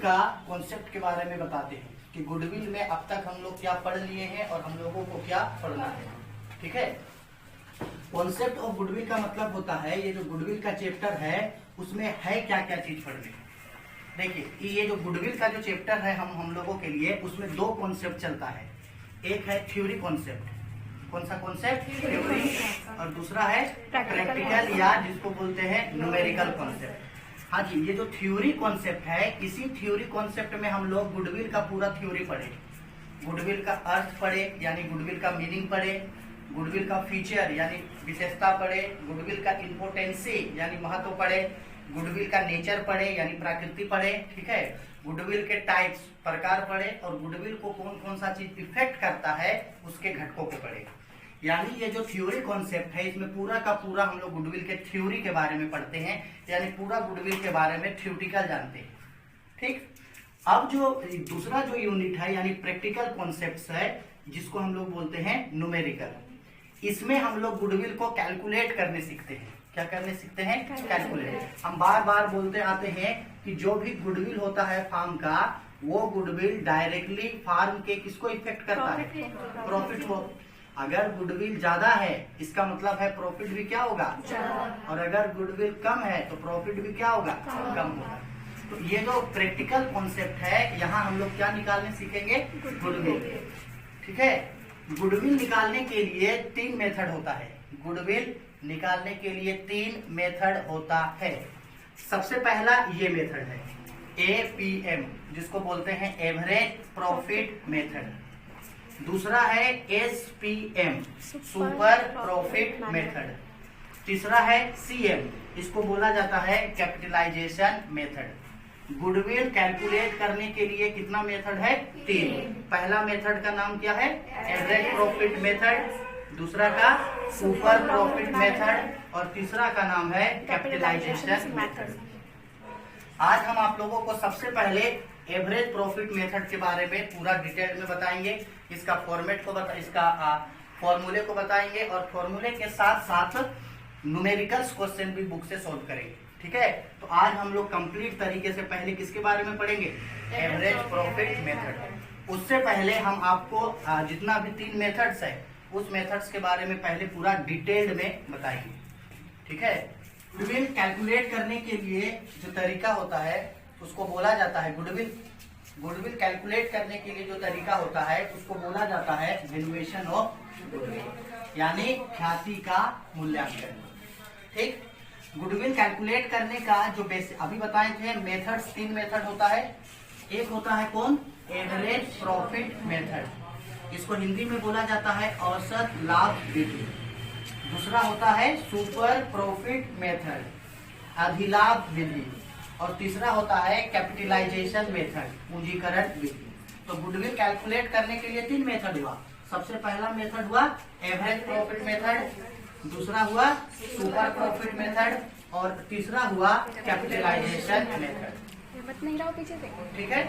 का कॉन्सेप्ट के बारे में बताते हैं कि गुडविल में अब तक हम लोग क्या पढ़ लिए हैं और हम लोगों को क्या पढ़ना है। ठीक है, कॉन्सेप्ट ऑफ गुडविल का मतलब होता है, ये जो गुडविल का चैप्टर है उसमें है क्या क्या चीज पढ़ने। देखिए ये जो गुडविल का जो चैप्टर है हम लोगों के लिए, उसमें दो कॉन्सेप्ट चलता है। एक है थ्योरी कॉन्सेप्ट, कौन सा कॉन्सेप्ट? थ्योरी। और दूसरा है प्रैक्टिकल या जिसको बोलते हैं न्यूमेरिकल कॉन्सेप्ट। हाँ जी, ये जो थ्योरी कॉन्सेप्ट है, इसी थ्योरी कॉन्सेप्ट में हम लोग गुडविल का पूरा थ्योरी पढ़े, गुडविल का अर्थ पढ़े यानी गुडविल का मीनिंग पढ़े, गुडविल का फीचर यानी विशेषता पढ़े, गुडविल का इम्पोर्टेंसी यानी महत्व पढ़े, गुडविल का नेचर पढ़े यानी प्रकृति पढ़े। ठीक है, गुडविल के टाइप्स प्रकार पढ़े और गुडविल को कौन कौन सा चीज इफेक्ट करता है उसके घटकों को पढ़े। यानी ये जो थ्योरी कॉन्सेप्ट है, इसमें पूरा का पूरा हम लोग गुडविल के थ्योरी के बारे में पढ़ते हैं, यानी पूरा गुडविल के बारे में थ्योरेटिकल जानते हैं। ठीक, अब जो दूसरा जो यूनिट है यानी प्रैक्टिकल कॉन्सेप्ट्स है, जिसको हम लोग बोलते हैं न्यूमेरिकल, इसमें हम लोग गुडविल को कैलकुलेट करने सीखते हैं। क्या करने सीखते हैं? कैलकुलेट। हम बार बार बोलते आते हैं कि जो भी गुडविल होता है फार्म का, वो गुडविल डायरेक्टली फार्म के किसको इफेक्ट करता है? प्रॉफिट को। अगर गुडविल ज्यादा है इसका मतलब है प्रॉफिट भी क्या होगा? और अगर गुडविल कम है तो प्रॉफिट भी क्या होगा? कम होगा। तो ये जो प्रैक्टिकल कॉन्सेप्ट है, यहाँ हम लोग क्या निकालने सीखेंगे? गुडविल। ठीक है, गुडविल निकालने के लिए 3 मेथड होता है। गुडविल निकालने के लिए 3 मेथड होता है। सबसे पहला ये मेथड है APM, जिसको बोलते हैं एवरेज प्रॉफिट मेथड। दूसरा है SPM, सुपर प्रॉफिट मेथड। तीसरा है CM, इसको बोला जाता है कैपिटलाइजेशन मेथड। गुडविल कैलकुलेट करने के लिए कितना मेथड है? 3। पहला मेथड का नाम क्या है? Average profit method. दूसरा का सुपर प्रॉफिट मेथड और तीसरा का नाम है कैपिटलाइजेशन मेथड। आज हम आप लोगों को सबसे पहले एवरेज प्रॉफिट मेथड के बारे में पूरा डिटेल में बताएंगे। इसका फॉर्मेट को इसका फॉर्मूले को बताएंगे और फॉर्मूले के साथ साथ न्यूमेरिकल्स क्वेश्चन भी बुक से सॉल्व करेंगे। ठीक है, तो आज हम लोग कंप्लीट तरीके से पहले किसके बारे में पढ़ेंगे? Average profit method. उससे पहले हम आपको जितना भी 3 मेथड्स है उस मेथड्स के बारे में पहले पूरा डिटेल्ड में बताएंगे। ठीक है, गुडविल कैलकुलेट करने के लिए जो तरीका होता है उसको बोला जाता है गुडविल। गुडविल कैलकुलेट करने के लिए जो तरीका होता है उसको बोला जाता है वैल्यूएशन ऑफ गुडविल, यानी ख्याति का मूल्यांकन। ठीक, गुडविल कैलकुलेट करने का जो बेसिक अभी बताए थे मेथड्स, 3 मेथड होता है। एक होता है कौन? एवरेज प्रॉफिट मेथड, इसको हिंदी में बोला जाता है औसत लाभ विधि। दूसरा होता है सुपर प्रॉफिट मेथड, अधिलाभ विधि। और तीसरा होता है कैपिटलाइजेशन मेथड, पूंजीकरण विधि। तो गुडविल कैलकुलेट करने के लिए 3 मेथड हुआ। सबसे पहला मेथड हुआ एवरेज प्रॉफिट मेथड, दूसरा हुआ सुपर प्रॉफिट मेथड और तीसरा हुआ कैपिटलाइजेशन मेथड। ठीक है,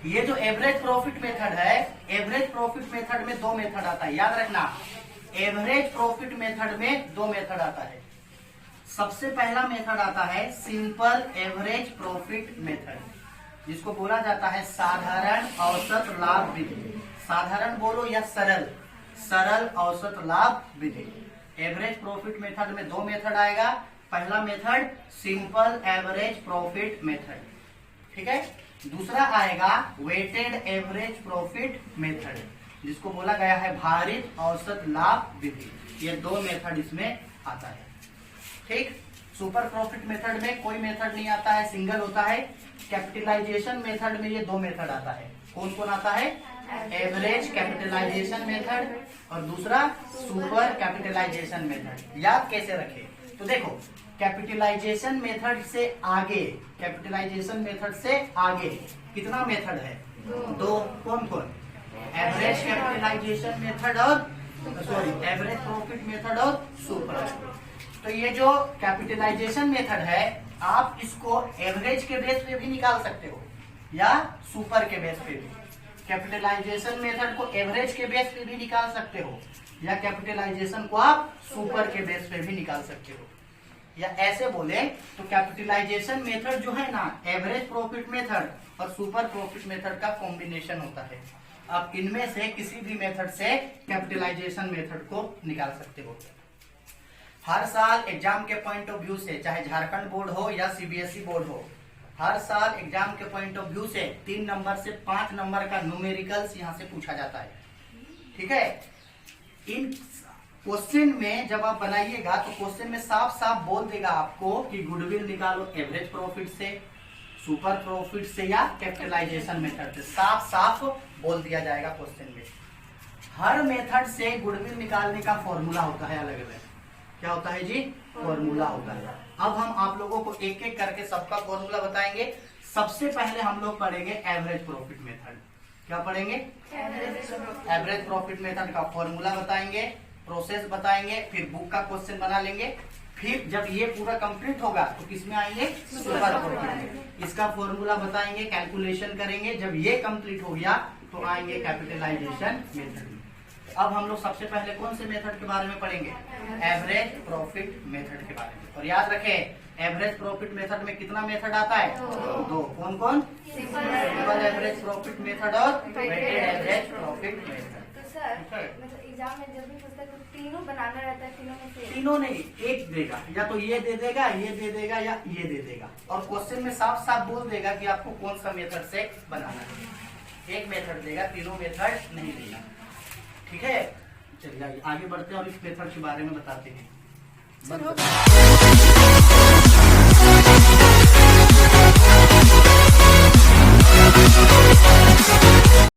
ये जो एवरेज प्रॉफिट मेथड है, एवरेज प्रॉफिट मेथड में 2 मेथड आता है, याद रखना। एवरेज प्रॉफिट मेथड में 2 मेथड आता है। सबसे पहला मेथड आता है सिंपल एवरेज प्रॉफिट मेथड, जिसको बोला जाता है साधारण औसत लाभ विधि। साधारण बोलो या सरल, सरल औसत लाभ विधि। एवरेज प्रॉफिट मेथड में 2 मेथड आएगा। पहला method simple average profit method, ठीक है। दूसरा आएगा वेटेड एवरेज प्रॉफिट मेथड, जिसको बोला गया है भारित औसत लाभ विधि। ये 2 मेथड इसमें आता है। ठीक, सुपर प्रॉफिट मेथड में कोई मेथड नहीं आता है, सिंगल होता है। कैपिटलाइजेशन मेथड में ये 2 मेथड आता है। कौन कौन आता है? एवरेज कैपिटलाइजेशन मेथड और दूसरा सुपर कैपिटलाइजेशन मेथड। याद कैसे रखे? तो देखो, कैपिटलाइजेशन मेथड से आगे, कैपिटलाइजेशन मेथड से आगे कितना मेथड है? 2। कौन कौन? एवरेज कैपिटलाइजेशन मेथड और एवरेज प्रॉफिट मेथड और सुपर। तो ये जो कैपिटलाइजेशन मेथड है, आप इसको एवरेज के बेस पे भी निकाल सकते हो या सुपर के बेस पे भी। कैपिटलाइजेशन मेथड को एवरेज के बेस पे भी निकाल सकते हो या कैपिटलाइजेशन को आप सुपर के बेस पे भी निकाल सकते हो। या ऐसे बोले तो कैपिटलाइजेशन मेथड जो है ना एवरेज प्रॉफिट मेथड और सुपर प्रॉफिट मेथड का कॉम्बिनेशन होता है। आप इनमें से किसी भी मेथड से कैपिटलाइजेशन मेथड को निकाल सकते हो। हर साल एग्जाम के पॉइंट ऑफ व्यू से, चाहे झारखंड बोर्ड हो या सीबीएसई बोर्ड हो, हर साल एग्जाम के पॉइंट ऑफ व्यू से 3 नंबर से 5 नंबर का न्यूमेरिकल्स यहाँ से पूछा जाता है। ठीक है, इन क्वेश्चन में जब आप बनाइएगा तो क्वेश्चन में साफ साफ बोल देगा आपको कि गुडविल निकालो एवरेज प्रॉफिट से, सुपर प्रॉफिट से या कैपिटलाइजेशन मेथड से, साफ साफ बोल दिया जाएगा क्वेश्चन में। हर मेथड से गुडविल निकालने का फॉर्मूला होता है अलग अलग। क्या होता है जी? फॉर्मूला होता है। अब हम आप लोगों को एक एक करके सबका फॉर्मूला बताएंगे। सबसे पहले हम लोग पढ़ेंगे एवरेज प्रॉफिट मेथड। क्या पढ़ेंगे? एवरेज प्रॉफिट मेथड का फॉर्मूला बताएंगे, प्रोसेस बताएंगे, फिर बुक का क्वेश्चन बना लेंगे। फिर जब ये पूरा कंप्लीट होगा तो किसमें आएंगे? सुपर प्रॉफिट में। इसका फॉर्मूला बताएंगे, कैलकुलेशन करेंगे। जब ये कंप्लीट हो गया तो आएंगे कैपिटलाइजेशन मेथड में। अब हम लोग सबसे पहले कौन से मेथड के बारे में पढ़ेंगे? एवरेज प्रॉफिट मेथड के बारे में। और याद रखें एवरेज प्रॉफिट मेथड में कितना मेथड आता है? 2। कौन कौन? सिंपल एवरेज प्रॉफिट मेथड और वेटेड एवरेज प्रॉफिट मेथड। तो सर मतलब एग्जाम में जब भी पूछता है तो तीनों बनाना रहता है, तीनों में से तीनों नहीं, एक देगा, या तो ये दे देगा, ये दे देगा या ये दे देगा। और क्वेश्चन में साफ साफ बोल देगा कि आपको कौन सा मेथड से बनाना है। एक मेथड देगा, तीनों मेथड नहीं देगा। ठीक है, चलिए आगे बढ़ते हैं और इस मेथड के बारे में बताते हैं।